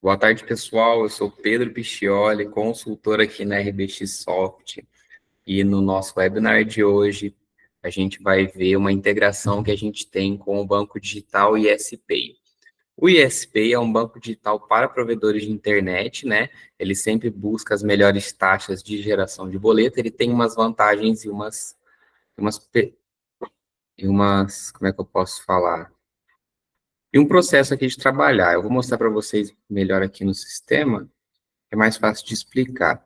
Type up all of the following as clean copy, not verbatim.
Boa tarde, pessoal. Eu sou Pedro Piccioli, consultor aqui na RBX Soft. E no nosso webinar de hoje, a gente vai ver uma integração que a gente tem com o banco digital ISPay. O ISPay é um banco digital para provedores de internet, né? Ele sempre busca as melhores taxas de geração de boleto. Ele tem umas vantagens e umas, como é que eu posso falar? E um processo aqui de trabalhar. Eu vou mostrar para vocês melhor aqui no sistema, é mais fácil de explicar.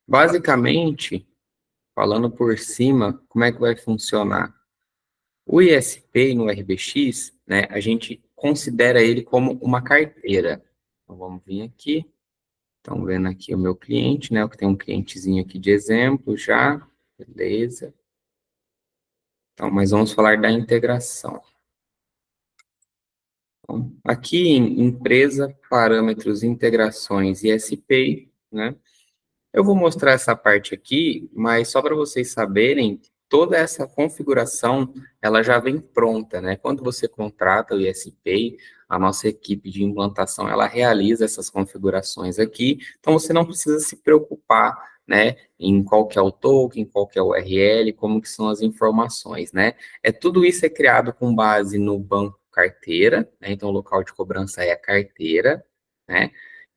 Basicamente, falando por cima, como é que vai funcionar? O ISP no RBX, né, a gente considera ele como uma carteira. Então, vamos vir aqui. Estão vendo aqui o meu cliente, né? Eu tenho um clientezinho aqui de exemplo já. Beleza. Então, mas vamos falar da integração. Então, aqui em empresa, parâmetros, integrações e ISP, né? Eu vou mostrar essa parte aqui, mas só para vocês saberem, toda essa configuração, ela já vem pronta, né? Quando você contrata o ISPay, a nossa equipe de implantação, ela realiza essas configurações aqui, então você não precisa se preocupar, né, em qual que é o token, qual que é o URL, como que são as informações, né? Tudo isso é criado com base no banco carteira, né? Então o local de cobrança é a carteira, né?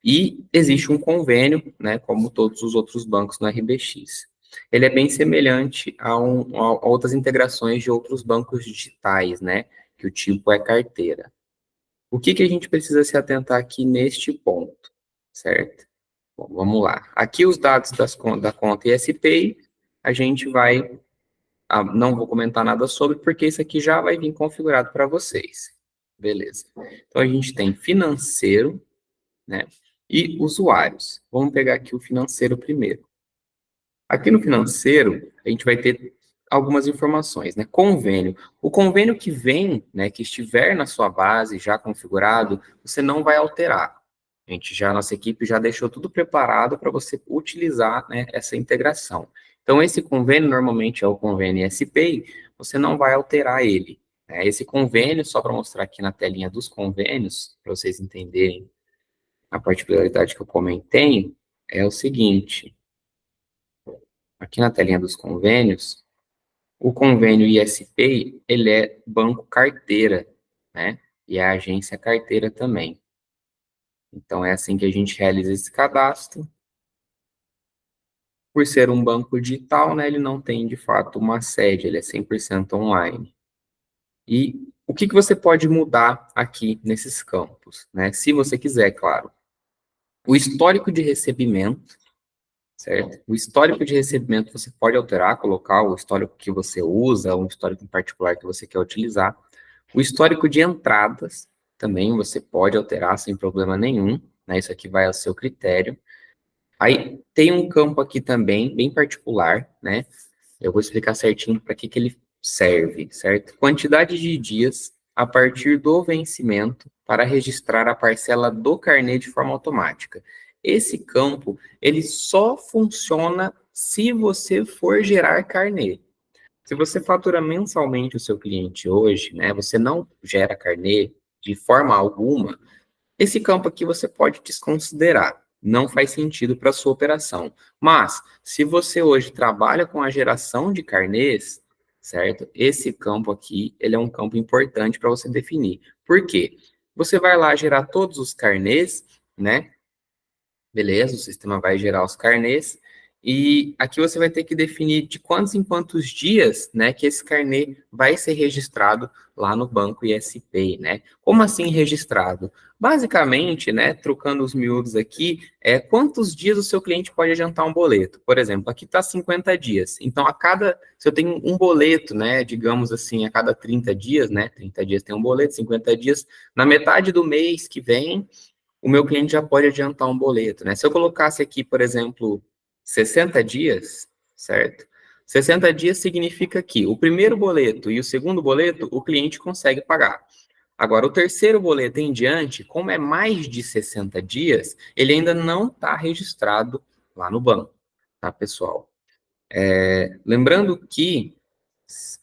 E existe um convênio, né, como todos os outros bancos no RBX. Ele é bem semelhante a outras integrações de outros bancos digitais, né, que o tipo é carteira. O que a gente precisa se atentar aqui neste ponto, certo? Bom, vamos lá. Aqui os dados da conta ISPay, a gente vai, não vou comentar nada sobre, porque isso aqui já vai vir configurado para vocês. Beleza. Então, a gente tem financeiro, né? E usuários. Vamos pegar aqui o financeiro primeiro. Aqui no financeiro, a gente vai ter algumas informações, né? Convênio. O convênio que vem, né, que estiver na sua base já configurado, você não vai alterar. Nossa equipe já deixou tudo preparado para você utilizar, né, essa integração. Então, esse convênio normalmente é o convênio SPay, você não vai alterar ele, né? Esse convênio, só para mostrar aqui na telinha dos convênios, para vocês entenderem a particularidade que eu comentei é o seguinte: aqui na telinha dos convênios, o convênio ISPay, ele é banco carteira, né? E a agência carteira também. Então, é assim que a gente realiza esse cadastro. Por ser um banco digital, né, ele não tem, de fato, uma sede, ele é 100% online. E o que você pode mudar aqui nesses campos, né? Se você quiser, claro. O histórico de recebimento, certo? O histórico de recebimento você pode alterar, colocar o histórico que você usa, um histórico em particular que você quer utilizar. O histórico de entradas também você pode alterar sem problema nenhum, né? Isso aqui vai ao seu critério. Aí tem um campo aqui também, bem particular, né? Eu vou explicar certinho para que ele serve, certo? Quantidade de dias a partir do vencimento para registrar a parcela do carnê de forma automática. Esse campo, ele só funciona se você for gerar carnê. Se você fatura mensalmente o seu cliente hoje, né, você não gera carnê de forma alguma, esse campo aqui você pode desconsiderar, não faz sentido para a sua operação. Mas, se você hoje trabalha com a geração de carnês, certo? Esse campo aqui, ele é um campo importante para você definir. Por quê? Você vai lá gerar todos os carnês, né? Beleza, o sistema vai gerar os carnês, e aqui você vai ter que definir de quantos em quantos dias, né, que esse carnê vai ser registrado lá no banco ISPay, né? Como assim registrado? Basicamente, né, trocando os miúdos aqui, quantos dias o seu cliente pode adiantar um boleto? Por exemplo, aqui está 50 dias. Então, se eu tenho um boleto, né, digamos assim, a cada 30 dias, né, 30 dias tem um boleto, 50 dias, na metade do mês que vem, o meu cliente já pode adiantar um boleto, né? Se eu colocasse aqui, por exemplo, 60 dias, certo? 60 dias significa que o primeiro boleto e o segundo boleto o cliente consegue pagar. Agora, o terceiro boleto em diante, como é mais de 60 dias, ele ainda não está registrado lá no banco, tá, pessoal? Lembrando que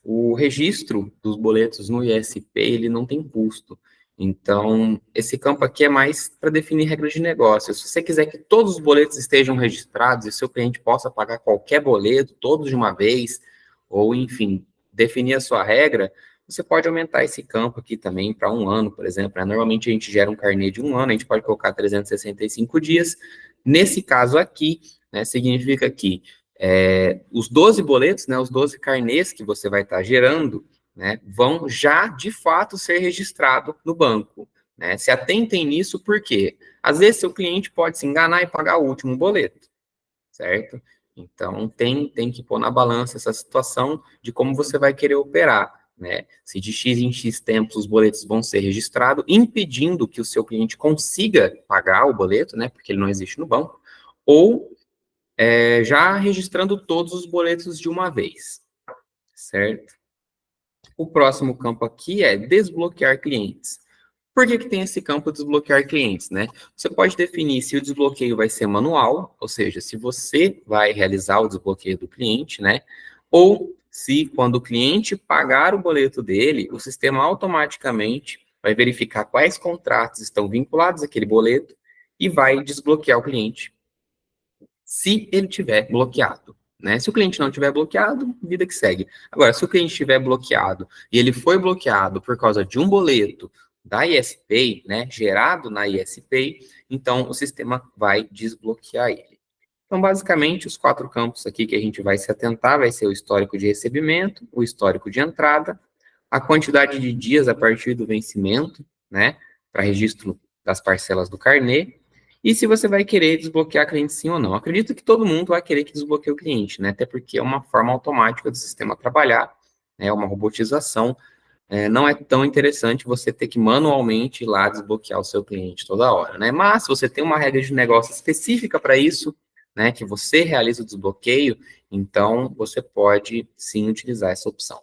o registro dos boletos no ISP, ele não tem custo. Então, esse campo aqui é mais para definir regras de negócio. Se você quiser que todos os boletos estejam registrados e seu cliente possa pagar qualquer boleto, todos de uma vez, ou, enfim, definir a sua regra, você pode aumentar esse campo aqui também para 1 ano, por exemplo, né? Normalmente a gente gera um carnê de 1 ano, a gente pode colocar 365 dias. Nesse caso aqui, né, significa que os 12 boletos, né, os 12 carnês que você vai estar gerando, né, vão já, de fato, ser registrados no banco. Né? Se atentem nisso, porque às vezes seu cliente pode se enganar e pagar o último boleto, certo? Então, tem que pôr na balança essa situação de como você vai querer operar. Né? Se de X em X tempos os boletos vão ser registrados, impedindo que o seu cliente consiga pagar o boleto, né, porque ele não existe no banco, ou já registrando todos os boletos de uma vez, certo? O próximo campo aqui é desbloquear clientes. Por que tem esse campo desbloquear clientes, né? Você pode definir se o desbloqueio vai ser manual, ou seja, se você vai realizar o desbloqueio do cliente, né? Ou se quando o cliente pagar o boleto dele, o sistema automaticamente vai verificar quais contratos estão vinculados àquele boleto e vai desbloquear o cliente, se ele tiver bloqueado. Né? Se o cliente não tiver bloqueado, vida que segue. Agora, se o cliente estiver bloqueado e ele foi bloqueado por causa de um boleto da ESPay, né, gerado na ESPay, então o sistema vai desbloquear ele. Então, basicamente, os 4 campos aqui que a gente vai se atentar vai ser o histórico de recebimento, o histórico de entrada, a quantidade de dias a partir do vencimento, né, para registro das parcelas do carnê, e se você vai querer desbloquear cliente sim ou não. Acredito que todo mundo vai querer que desbloqueie o cliente, né? Até porque é uma forma automática do sistema trabalhar, é uma robotização. Não é tão interessante você ter que manualmente ir lá desbloquear o seu cliente toda hora, né? Mas se você tem uma regra de negócio específica para isso, né, que você realiza o desbloqueio, então você pode sim utilizar essa opção.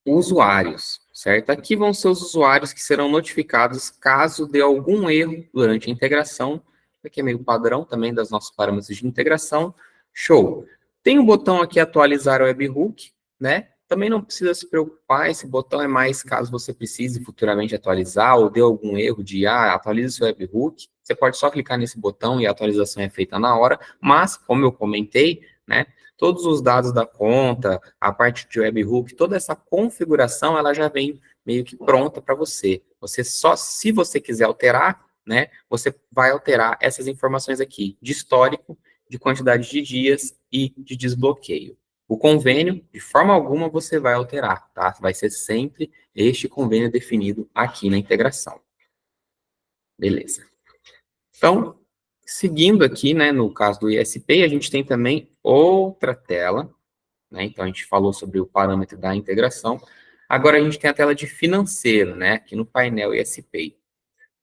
Usuários, certo? Aqui vão ser os usuários que serão notificados caso dê algum erro durante a integração. Aqui é meio padrão também das nossos parâmetros de integração. Show. Tem o botão aqui atualizar o webhook, né? Também não precisa se preocupar, esse botão é mais caso você precise futuramente atualizar ou dê algum erro de atualize seu webhook. Você pode só clicar nesse botão e a atualização é feita na hora, mas como eu comentei, né? Todos os dados da conta, a parte de webhook, toda essa configuração, ela já vem meio que pronta para você. Você só, se você quiser alterar, né, você vai alterar essas informações aqui, de histórico, de quantidade de dias e de desbloqueio. O convênio, de forma alguma, você vai alterar, tá? Vai ser sempre este convênio definido aqui na integração. Beleza. Então, seguindo aqui, né, no caso do ISP, a gente tem também outra tela, né? Então, a gente falou sobre o parâmetro da integração. Agora, a gente tem a tela de financeiro, né? Aqui no painel ISPay.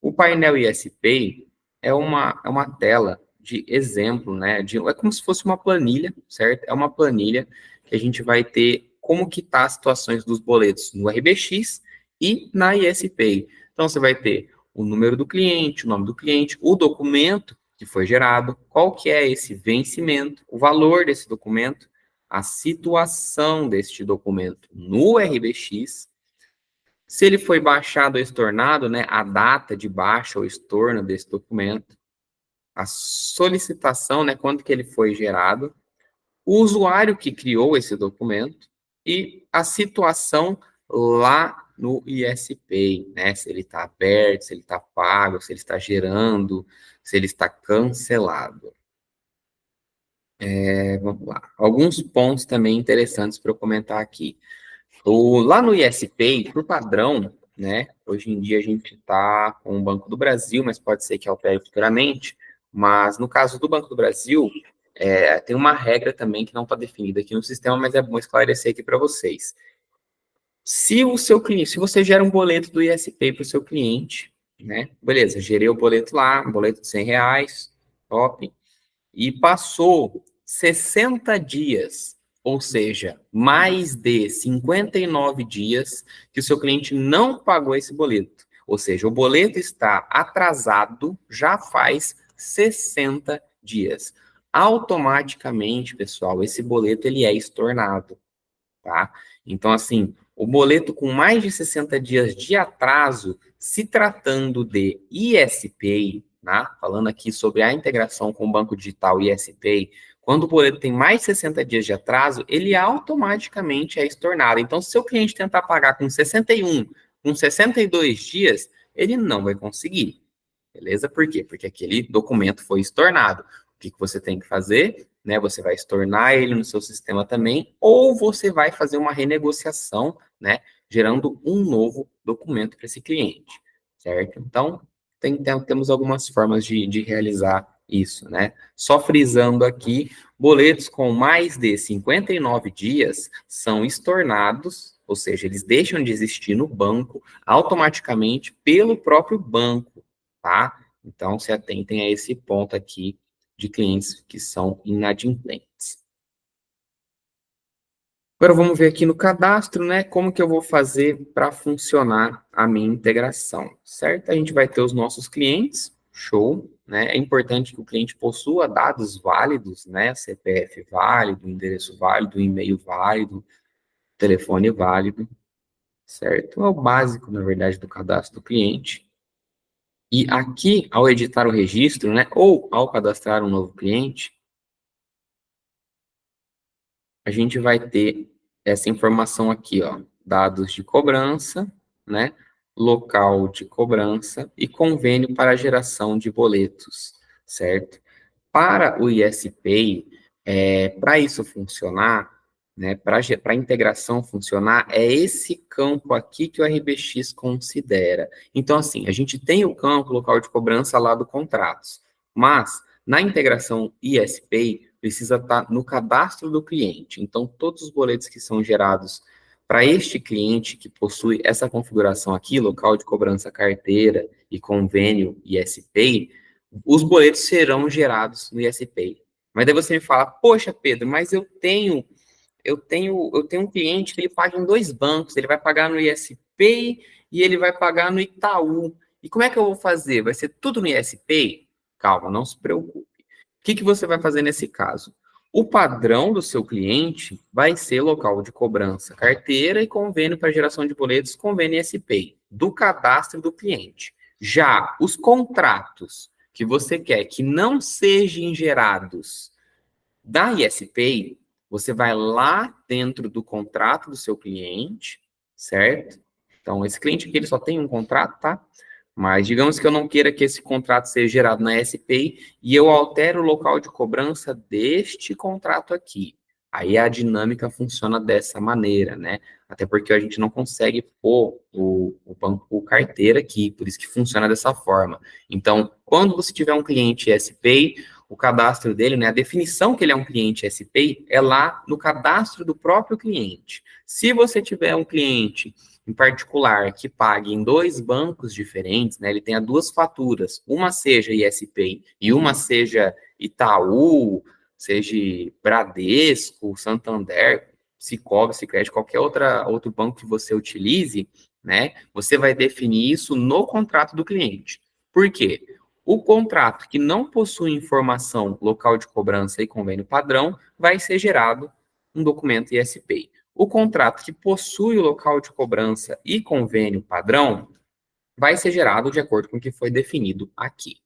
O painel ISPay é uma tela de exemplo, né? É como se fosse uma planilha, certo? É uma planilha que a gente vai ter como que tá as situações dos boletos no RBX e na ISPay. Então, você vai ter o número do cliente, o nome do cliente, o documento que foi gerado, qual que é esse vencimento, o valor desse documento, a situação deste documento no RBX, se ele foi baixado ou estornado, né, a data de baixa ou estorno desse documento, a solicitação, né, quando que ele foi gerado, o usuário que criou esse documento e a situação lá no ISPay, né, se ele está aberto, se ele está pago, se ele está gerando, se ele está cancelado. Vamos lá. Alguns pontos também interessantes para eu comentar aqui. Lá no ISPay, por padrão, né? Hoje em dia a gente está com o Banco do Brasil, mas pode ser que altere futuramente. Mas no caso do Banco do Brasil, tem uma regra também que não está definida aqui no sistema, mas é bom esclarecer aqui para vocês. Se o seu cliente, se você gera um boleto do ISPay para o seu cliente, né? Beleza, gerei o boleto lá, um boleto de R$ 100, top. E passou 60 dias, ou seja, mais de 59 dias que o seu cliente não pagou esse boleto. Ou seja, o boleto está atrasado já faz 60 dias. Automaticamente, pessoal, esse boleto ele é estornado, tá? Então, assim, O boleto com mais de 60 dias de atraso, se tratando de ISPay, tá? Falando aqui sobre a integração com o Banco Digital ISPay, quando o boleto tem mais de 60 dias de atraso, ele automaticamente é estornado. Então, se o cliente tentar pagar com 61, com 62 dias, ele não vai conseguir. Beleza? Por quê? Porque aquele documento foi estornado. O que você tem que fazer? Né? Você vai estornar ele no seu sistema também, ou você vai fazer uma renegociação, né? Gerando um novo documento para esse cliente, certo? Então, temos algumas formas de realizar isso, né? Só frisando aqui, boletos com mais de 59 dias são estornados, ou seja, eles deixam de existir no banco automaticamente pelo próprio banco, tá? Então, se atentem a esse ponto aqui de clientes que são inadimplentes. Agora vamos ver aqui no cadastro, né? Como que eu vou fazer para funcionar a minha integração, certo? A gente vai ter os nossos clientes, show, né? É importante que o cliente possua dados válidos, né? CPF válido, endereço válido, e-mail válido, telefone válido, certo? É o básico, na verdade, do cadastro do cliente. E aqui, ao editar o registro, né, ou ao cadastrar um novo cliente, a gente vai ter essa informação aqui, ó, dados de cobrança, né, local de cobrança e convênio para geração de boletos, certo? Para o ISPay, para isso funcionar, né, para a integração funcionar, é esse campo aqui que o RBX considera. Então, assim, a gente tem o campo local de cobrança lá do contratos, mas na integração ISPay precisa estar no cadastro do cliente. Então, todos os boletos que são gerados para este cliente que possui essa configuração aqui, local de cobrança carteira e convênio ISPay, os boletos serão gerados no ISPay. Mas daí você me fala, poxa, Pedro, mas eu tenho um cliente que ele paga em dois bancos, ele vai pagar no ISPay e ele vai pagar no Itaú. E como é que eu vou fazer? Vai ser tudo no ISPay? Calma, não se preocupe. O que você vai fazer nesse caso? O padrão do seu cliente vai ser local de cobrança, carteira e convênio para geração de boletos, convênio ISPay, do cadastro do cliente. Já os contratos que você quer que não sejam gerados da ISPay, você vai lá dentro do contrato do seu cliente, certo? Então, esse cliente aqui ele só tem um contrato, tá? Mas digamos que eu não queira que esse contrato seja gerado na SPI e eu altero o local de cobrança deste contrato aqui. Aí a dinâmica funciona dessa maneira, né? Até porque a gente não consegue pôr o banco carteira aqui, por isso que funciona dessa forma. Então, quando você tiver um cliente SPI, o cadastro dele, né, a definição que ele é um cliente SPI é lá no cadastro do próprio cliente. Se você tiver um cliente em particular que pague em dois bancos diferentes, né, ele tenha duas faturas, uma seja ISPay e uma seja Itaú, seja Bradesco, Santander, Sicoob, Sicredi, qualquer outro banco que você utilize, né, você vai definir isso no contrato do cliente. Por quê? O contrato que não possui informação local de cobrança e convênio padrão vai ser gerado um documento ISPay. O contrato que possui o local de cobrança e convênio padrão vai ser gerado de acordo com o que foi definido aqui.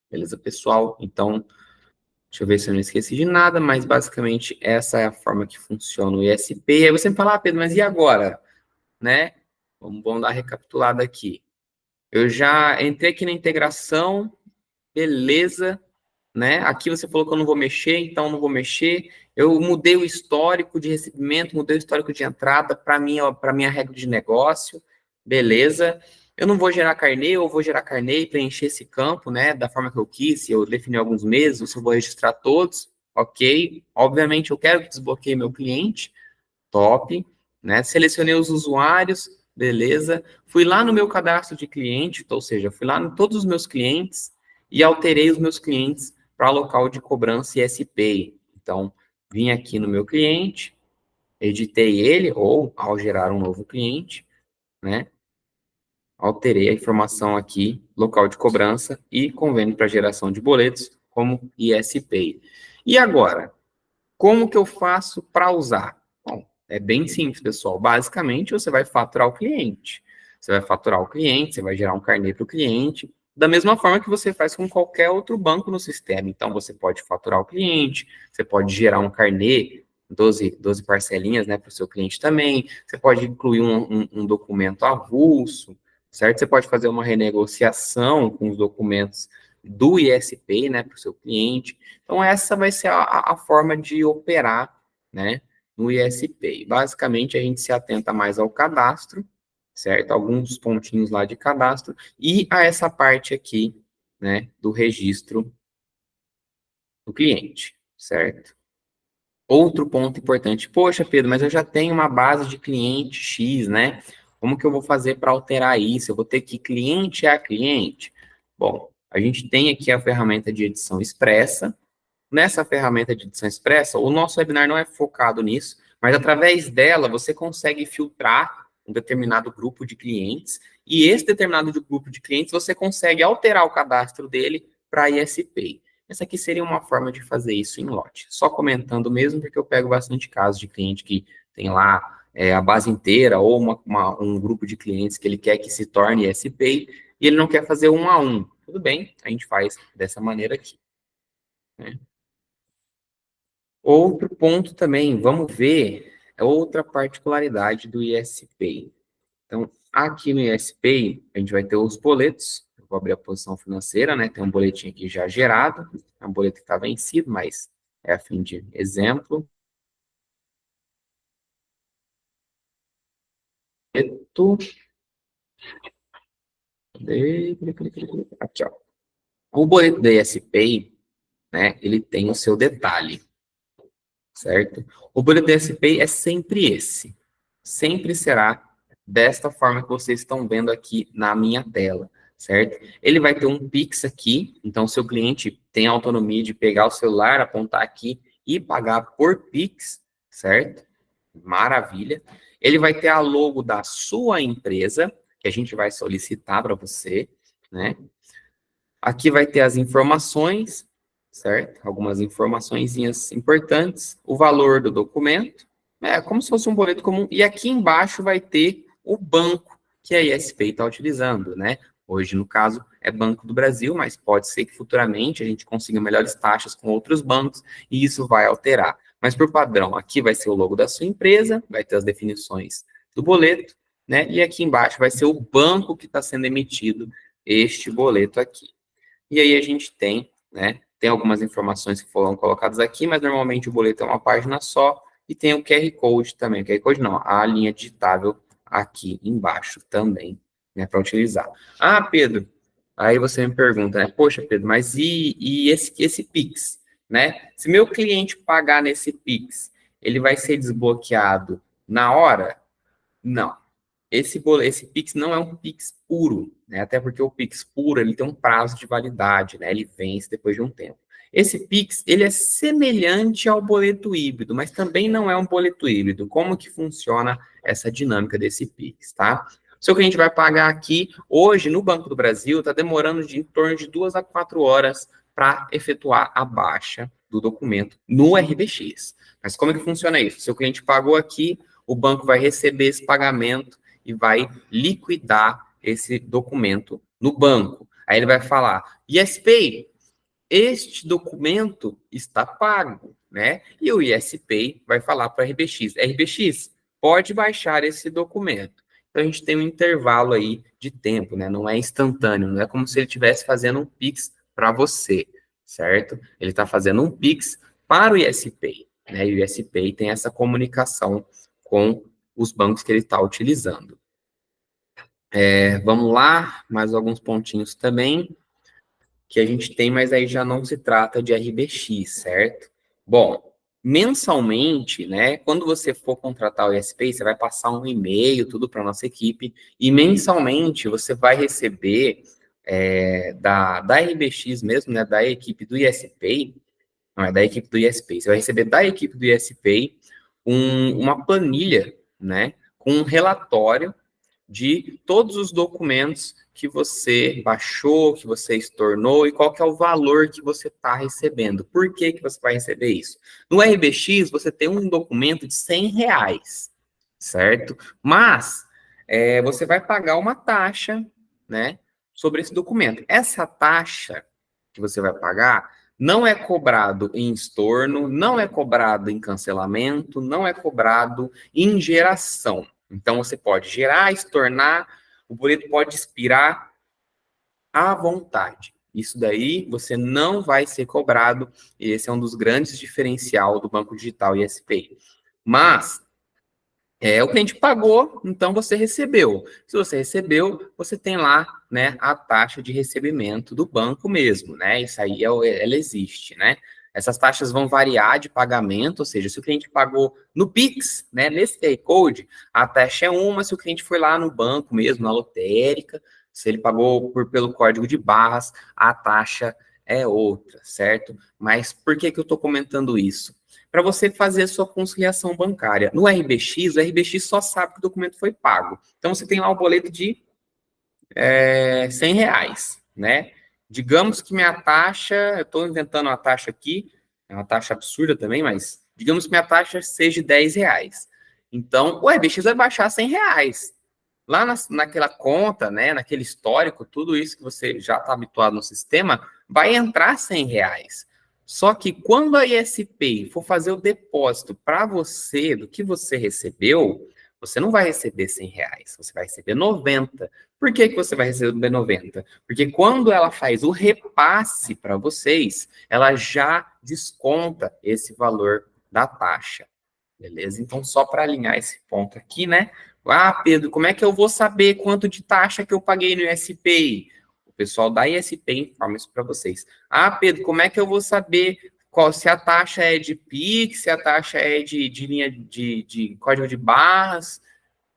Beleza, pessoal? Então, deixa eu ver se eu não esqueci de nada, mas basicamente essa é a forma que funciona o ISPay. Aí você me fala, ah, Pedro, mas e agora? Né? Vamos dar uma recapitulada aqui. Eu já entrei aqui na integração, beleza, né? Aqui você falou que eu não vou mexer, então não vou mexer. Eu mudei o histórico de recebimento, mudei o histórico de entrada para minha regra de negócio, beleza. Eu não vou gerar carnê, eu vou gerar carnê e preencher esse campo, né? Da forma que eu quis, se eu defini alguns meses, ou se eu vou registrar todos, ok. Obviamente, eu quero que desbloqueie meu cliente, top, né? Selecionei os usuários, beleza. Fui lá no meu cadastro de cliente, ou seja, fui lá em todos os meus clientes e alterei os meus clientes para local de cobrança ISPay. Então, vim aqui no meu cliente, editei ele, ou ao gerar um novo cliente, né? Alterei a informação aqui, local de cobrança e convênio para geração de boletos, como ISPay. E agora, como que eu faço para usar? Bom, É bem simples, pessoal. Basicamente, você vai faturar o cliente. Você vai faturar o cliente, você vai gerar um carnê para o cliente, da mesma forma que você faz com qualquer outro banco no sistema. Então, você pode faturar o cliente, você pode gerar um carnê, 12 parcelinhas, né, para o seu cliente também. Você pode incluir um documento avulso, certo? Você pode fazer uma renegociação com os documentos do ISP, né, para o seu cliente. Então, essa vai ser a forma de operar, né, no ISP. Basicamente, a gente se atenta mais ao cadastro, certo? Alguns pontinhos lá de cadastro, e a essa parte aqui, né, do registro do cliente, certo? Outro ponto importante, poxa, Pedro, mas eu já tenho uma base de cliente X, né? Como que eu vou fazer para alterar isso? Eu vou ter que cliente a cliente? Bom, a gente tem aqui a ferramenta de edição expressa. Nessa ferramenta de edição expressa, o nosso webinar não é focado nisso, mas através dela você consegue filtrar um determinado grupo de clientes, e esse determinado grupo de clientes você consegue alterar o cadastro dele para ISP. Essa aqui seria uma forma de fazer isso em lote. Só comentando mesmo, porque eu pego bastante casos de cliente que tem lá a base inteira, ou um grupo de clientes que ele quer que se torne ISP, e ele não quer fazer um a um. Tudo bem, a gente faz dessa maneira aqui, né? Outro ponto também, vamos ver outra particularidade do ISPay. Então, aqui no ISPay, a gente vai ter os boletos. Eu vou abrir a posição financeira, né? Tem um boletim aqui já gerado, é um boleto que está vencido, mas é a fim de exemplo. Boleto. Aqui, ó. O boleto do ISPay, né? Ele tem o seu detalhe, certo? O boleto do ISPay é sempre esse. Sempre será desta forma que vocês estão vendo aqui na minha tela, certo? Ele vai ter um Pix aqui, então o seu cliente tem a autonomia de pegar o celular, apontar aqui e pagar por Pix, certo? Maravilha. Ele vai ter a logo da sua empresa, que a gente vai solicitar para você, né? Aqui vai ter as informações, certo? Algumas informaçõezinhas importantes, o valor do documento, como se fosse um boleto comum. E aqui embaixo vai ter o banco que a ISP está utilizando, né? Hoje, no caso, é Banco do Brasil, mas pode ser que futuramente a gente consiga melhores taxas com outros bancos e isso vai alterar. Mas, por padrão, aqui vai ser o logo da sua empresa, vai ter as definições do boleto, né? E aqui embaixo vai ser o banco que está sendo emitido este boleto aqui. E aí a gente tem, né? Tem algumas informações que foram colocadas aqui, mas normalmente o boleto é uma página só, e tem o QR Code também. O QR Code não, a linha digitável aqui embaixo também, né, para utilizar. Ah, Pedro, aí você me pergunta, né? Poxa, Pedro, mas e esse Pix, né? Se meu cliente pagar nesse Pix, ele vai ser desbloqueado na hora? Não. Esse Pix não é um Pix puro, né? Até porque o Pix puro ele tem um prazo de validade, né? Ele vence depois de um tempo. Esse Pix ele é semelhante ao boleto híbrido, mas também não é um boleto híbrido. Como que funciona essa dinâmica desse Pix, tá? O seu cliente vai pagar aqui, hoje no Banco do Brasil, está demorando em torno de 2 a 4 horas para efetuar a baixa do documento no RBX. Mas como é que funciona isso? O seu cliente pagou aqui, o banco vai receber esse pagamento e vai liquidar esse documento no banco. Aí ele vai falar, ISPay, este documento está pago, né? E o ISPay vai falar para a RBX, RBX, pode baixar esse documento. Então a gente tem um intervalo aí de tempo, né? Não é instantâneo, não é como se ele estivesse fazendo um Pix para você, certo? Ele está fazendo um Pix para o ISPay, né? E o ISPay tem essa comunicação com os bancos que ele está utilizando. Vamos lá, mais alguns pontinhos também que a gente tem, mas aí já não se trata de RBX, certo? Bom, mensalmente, né, quando você for contratar o ISP, você vai passar um e-mail, tudo para nossa equipe, e mensalmente você vai receber da RBX mesmo, né, da equipe do ISP, não é da equipe do ISP, você vai receber da equipe do ISP uma planilha, né, com um relatório de todos os documentos que você baixou, que você estornou e qual que é o valor que você está recebendo. Por que que você vai receber isso? No RBX, você tem um documento de R$ 100, certo? Mas você vai pagar uma taxa, né, sobre esse documento. Essa taxa que você vai pagar não é cobrado em estorno, não é cobrado em cancelamento, não é cobrado em geração. Então, você pode gerar, estornar, o boleto pode expirar à vontade. Isso daí você não vai ser cobrado, e esse é um dos grandes diferenciais do Banco Digital e SPI. Mas o cliente pagou, então você recebeu. Se você recebeu, você tem lá, né, a taxa de recebimento do banco mesmo, né? Isso aí ela existe, né? Essas taxas vão variar de pagamento, ou seja, se o cliente pagou no Pix, né, nesse QR Code, a taxa é uma, se o cliente foi lá no banco mesmo, na lotérica, se ele pagou pelo código de barras, a taxa é outra, certo? Mas por que que eu estou comentando isso? Para você fazer a sua conciliação bancária. No RBX, o RBX só sabe que o documento foi pago. Então, você tem lá o boleto de R$ 100, né? Digamos que minha taxa, eu estou inventando uma taxa aqui, é uma taxa absurda também, mas digamos que minha taxa seja de R$ 10. Então, o RBX vai baixar R$ 100. Lá naquela conta, né, naquele histórico, tudo isso que você já está habituado no sistema, vai entrar R$ 100. Só que quando a ISPay for fazer o depósito para você do que você recebeu, você não vai receber R$ 100, você vai receber 90. Por que que você vai receber 90? Porque quando ela faz o repasse para vocês, ela já desconta esse valor da taxa. Beleza? Então, só para alinhar esse ponto aqui, né? Ah, Pedro, como é que eu vou saber quanto de taxa que eu paguei no ISPay? O pessoal da ISPay informa isso para vocês. Ah, Pedro, como é que eu vou saber se a taxa é de Pix, se a taxa é de linha de código de barras?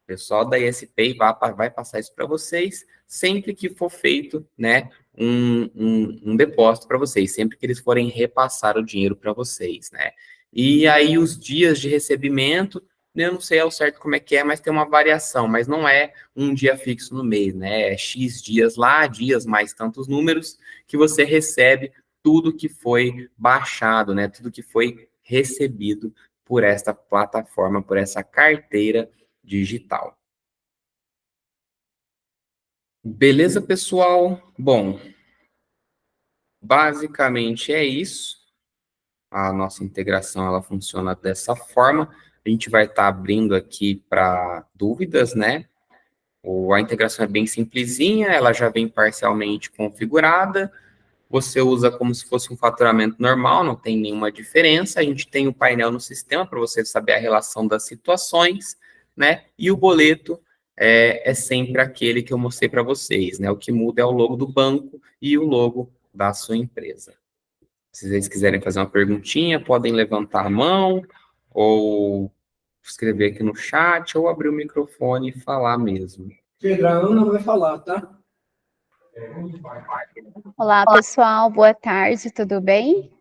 O pessoal da ISPay vai passar isso para vocês sempre que for feito, né, um depósito para vocês, sempre que eles forem repassar o dinheiro para vocês, né? E aí os dias de recebimento, eu não sei ao certo como é que é, mas tem uma variação, mas não é um dia fixo no mês, né? É X dias lá, dias mais tantos números, que você recebe tudo que foi baixado, né? Tudo que foi recebido por esta plataforma, por essa carteira digital. Beleza, pessoal? Bom, basicamente é isso. A nossa integração ela funciona dessa forma. A gente vai estar abrindo aqui para dúvidas, né? A integração é bem simplesinha, ela já vem parcialmente configurada. Você usa como se fosse um faturamento normal, não tem nenhuma diferença. A gente tem o painel no sistema para você saber a relação das situações, né? E o boleto é sempre aquele que eu mostrei para vocês, né? O que muda é o logo do banco e o logo da sua empresa. Se vocês quiserem fazer uma perguntinha, podem levantar a mão ou escrever aqui no chat ou abrir o microfone e falar mesmo. Pedro, a Ana vai falar, tá? Olá, pessoal, boa tarde, tudo bem?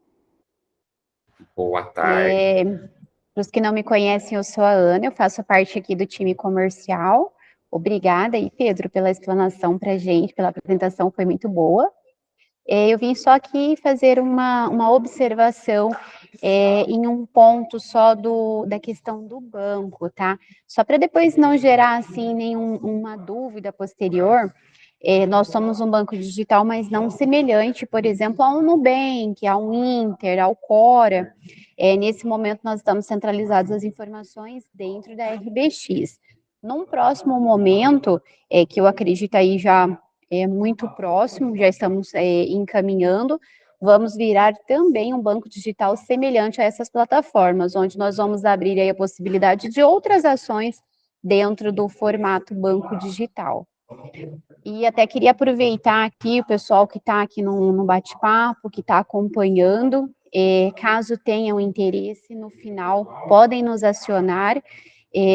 Boa tarde. Para os que não me conhecem, eu sou a Ana, eu faço parte aqui do time comercial. Obrigada aí, Pedro, pela explanação para a gente, pela apresentação, foi muito boa. Eu vim só aqui fazer uma observação em um ponto só da questão do banco, tá? Só para depois não gerar, assim, nenhuma dúvida posterior. Nós somos um banco digital, mas não semelhante, por exemplo, a um Nubank, a um Inter, ao Cora. Nesse momento, nós estamos centralizados as informações dentro da RBX. Num próximo momento, que eu acredito aí já é muito próximo, já estamos encaminhando, vamos virar também um banco digital semelhante a essas plataformas, onde nós vamos abrir aí a possibilidade de outras ações dentro do formato banco digital. E até queria aproveitar aqui o pessoal que está aqui no bate-papo, que está acompanhando, caso tenham interesse, no final podem nos acionar.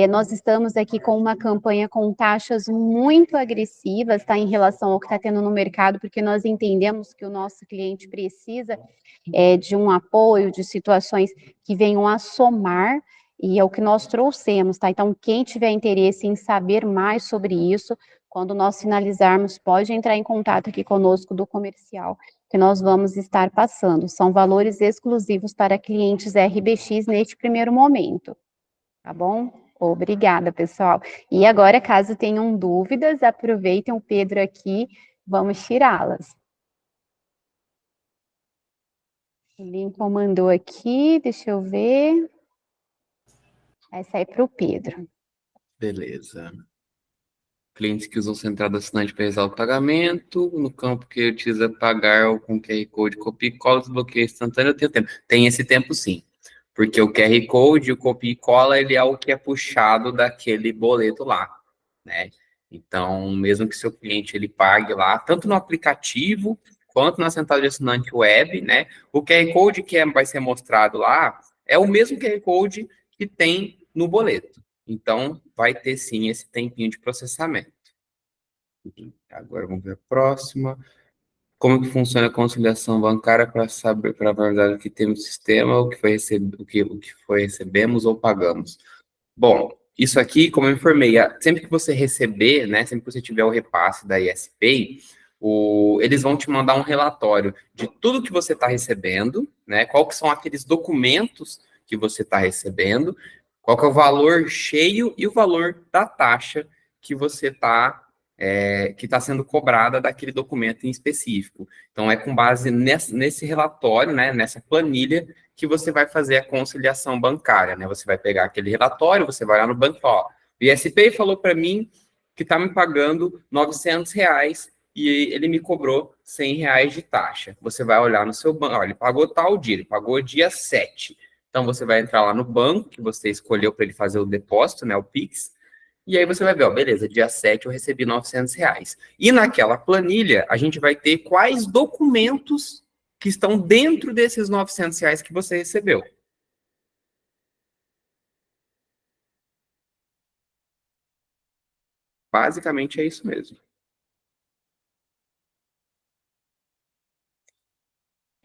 Nós estamos aqui com uma campanha com taxas muito agressivas, tá, em relação ao que está tendo no mercado, porque nós entendemos que o nosso cliente precisa de um apoio, de situações que venham a somar. e é o que nós trouxemos, tá? Então, quem tiver interesse em saber mais sobre isso, quando nós finalizarmos, pode entrar em contato aqui conosco do comercial, que nós vamos estar passando. São valores exclusivos para clientes RBX neste primeiro momento, tá bom? Obrigada, pessoal. E agora, caso tenham dúvidas, aproveitem o Pedro aqui, vamos tirá-las. O Lincoln mandou aqui, deixa eu ver. Essa aí para o Pedro. Beleza. Clientes que usam central do assinante para realizar o pagamento, no campo que utiliza pagar com QR Code, copia e cola, desbloqueio instantâneo, eu tenho tempo. Tem esse tempo sim, porque o QR Code, o copia e cola, ele é o que é puxado daquele boleto lá, né? Então, mesmo que seu cliente ele pague lá, tanto no aplicativo quanto na central de assinante web, né? O QR Code vai ser mostrado lá é o mesmo QR Code que tem no boleto. Então, vai ter sim esse tempinho de processamento. Agora vamos ver a próxima. Como que funciona a conciliação bancária para saber, para validar o que tem no sistema, o que foi recebemos ou pagamos? Bom, isso aqui, como eu informei, sempre que você receber, né, sempre que você tiver o repasse da ESPay, eles vão te mandar um relatório de tudo que você está recebendo, né, qual que são aqueles documentos que você está recebendo, qual que é o valor cheio e o valor da taxa que você que está sendo cobrada daquele documento em específico. Então, é com base nesse relatório, né, nessa planilha, que você vai fazer a conciliação bancária, né? Você vai pegar aquele relatório, você vai lá no banco, ó, o ISPay falou para mim que está me pagando R$ 900 e ele me cobrou R$ 100 de taxa. Você vai olhar no seu banco, ó, ele pagou tal dia, ele pagou dia 7. Então, você vai entrar lá no banco que você escolheu para ele fazer o depósito, né, o Pix, e aí você vai ver, ó, beleza, dia 7 eu recebi R$ 900. E naquela planilha, a gente vai ter quais documentos que estão dentro desses R$ 900 que você recebeu. Basicamente é isso mesmo.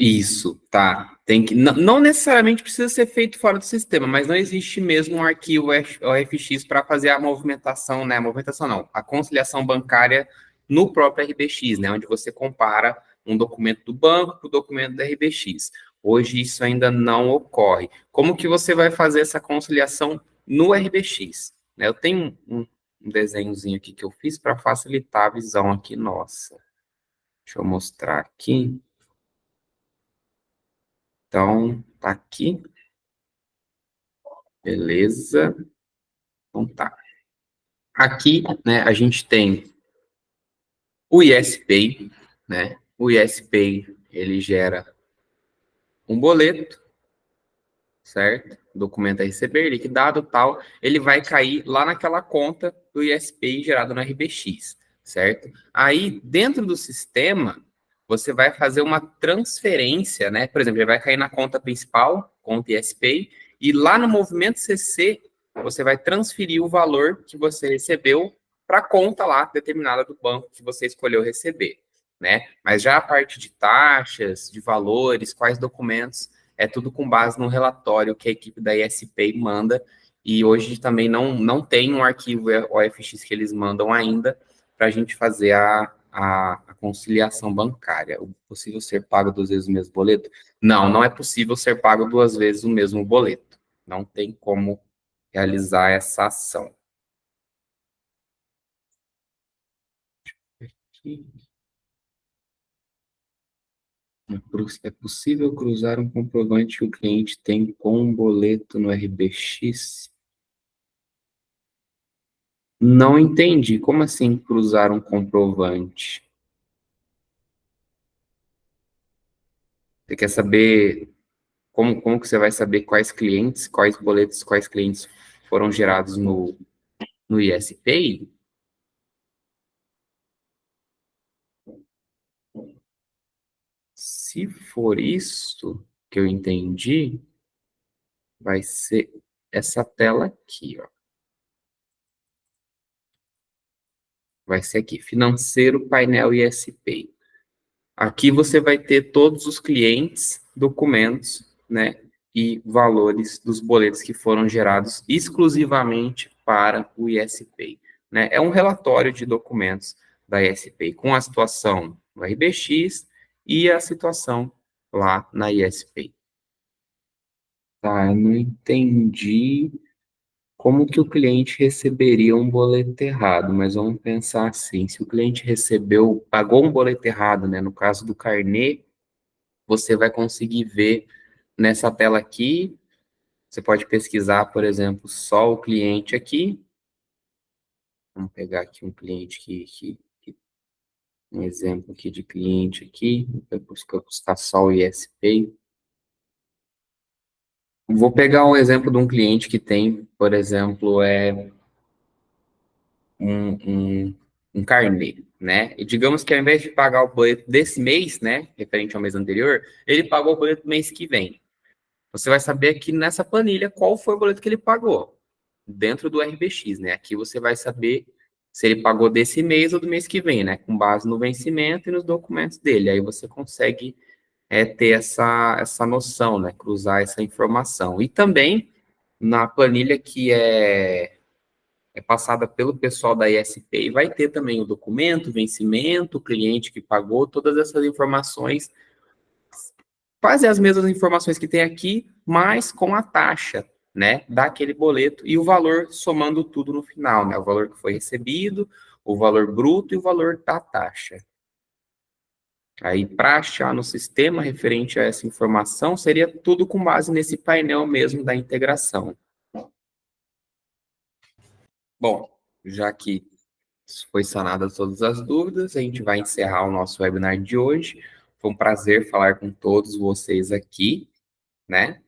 Isso, tá. Tem que, não necessariamente precisa ser feito fora do sistema, mas não existe mesmo um arquivo OFX para fazer a movimentação, né? A movimentação não, a conciliação bancária no próprio RBX, né? Onde você compara um documento do banco com o documento da RBX. Hoje isso ainda não ocorre. Como que você vai fazer essa conciliação no RBX? Né? Eu tenho um desenhozinho aqui que eu fiz para facilitar a visão aqui, nossa. Deixa eu mostrar aqui. Então, tá aqui. Beleza. Então tá. Aqui, né, a gente tem o ISPay, né? O ISPay, ele gera um boleto, certo? Documento a receber, liquidado, tal. Ele vai cair lá naquela conta do ISPay gerado no RBX, certo? Aí, dentro do sistema, você vai fazer uma transferência, né? Por exemplo, ele vai cair na conta principal, conta ISPay, e lá no movimento CC, você vai transferir o valor que você recebeu para a conta lá determinada do banco que você escolheu receber, né? Mas já a parte de taxas, de valores, quais documentos, é tudo com base no relatório que a equipe da ISPay manda, e hoje também não tem um arquivo OFX que eles mandam ainda para a gente fazer a conciliação bancária. O possível ser pago 2 vezes o mesmo boleto? Não é possível ser pago 2 vezes o mesmo boleto. Não tem como realizar essa ação. Aqui. É possível cruzar um comprovante que o cliente tem com um boleto no RBX? Não entendi. Como assim cruzar um comprovante? Você quer saber como que você vai saber quais clientes, quais boletos, quais clientes foram gerados no ISPay? Se for isso que eu entendi, vai ser essa tela aqui, ó. Vai ser aqui, financeiro, painel ISPay. Aqui você vai ter todos os clientes, documentos, né? e valores dos boletos que foram gerados exclusivamente para o ISPay, né? É um relatório de documentos da ISPay com a situação no RBX e a situação lá na ISPay. Tá, eu não entendi como que o cliente receberia um boleto errado, mas vamos pensar assim, se o cliente pagou um boleto errado, né, no caso do carnê, você vai conseguir ver nessa tela aqui, você pode pesquisar, por exemplo, só o cliente aqui, vamos pegar aqui um cliente um exemplo aqui de cliente aqui, vai buscar só o ISPay. Vou pegar um exemplo de um cliente que tem, por exemplo, um, um, um carnê, né? E digamos que ao invés de pagar o boleto desse mês, né, referente ao mês anterior, ele pagou o boleto do mês que vem. Você vai saber aqui nessa planilha qual foi o boleto que ele pagou, dentro do RBX, né? Aqui você vai saber se ele pagou desse mês ou do mês que vem, né? Com base no vencimento e nos documentos dele. Aí você consegue ter essa noção, né? Cruzar essa informação. E também na planilha que é passada pelo pessoal da ISPay, vai ter também o documento, vencimento, o cliente que pagou, todas essas informações, quase as mesmas informações que tem aqui, mas com a taxa, né, daquele boleto e o valor somando tudo no final, né, o valor que foi recebido, o valor bruto e o valor da taxa. Aí, para achar no sistema referente a essa informação, seria tudo com base nesse painel mesmo da integração. Bom, já que foi sanadas todas as dúvidas, a gente vai encerrar o nosso webinar de hoje. Foi um prazer falar com todos vocês aqui, né?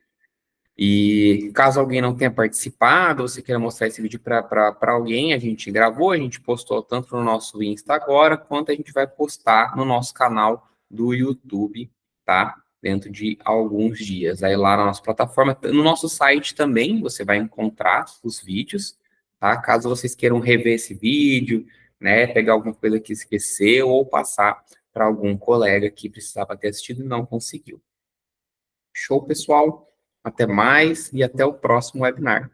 E caso alguém não tenha participado, você queira mostrar esse vídeo para alguém, a gente gravou, a gente postou tanto no nosso Insta agora, quanto a gente vai postar no nosso canal do YouTube, tá? Dentro de alguns dias. Aí lá na nossa plataforma, no nosso site também, você vai encontrar os vídeos, tá? Caso vocês queiram rever esse vídeo, né? Pegar alguma coisa que esqueceu ou passar para algum colega que precisava ter assistido e não conseguiu. Show, pessoal? Até mais e até o próximo webinar.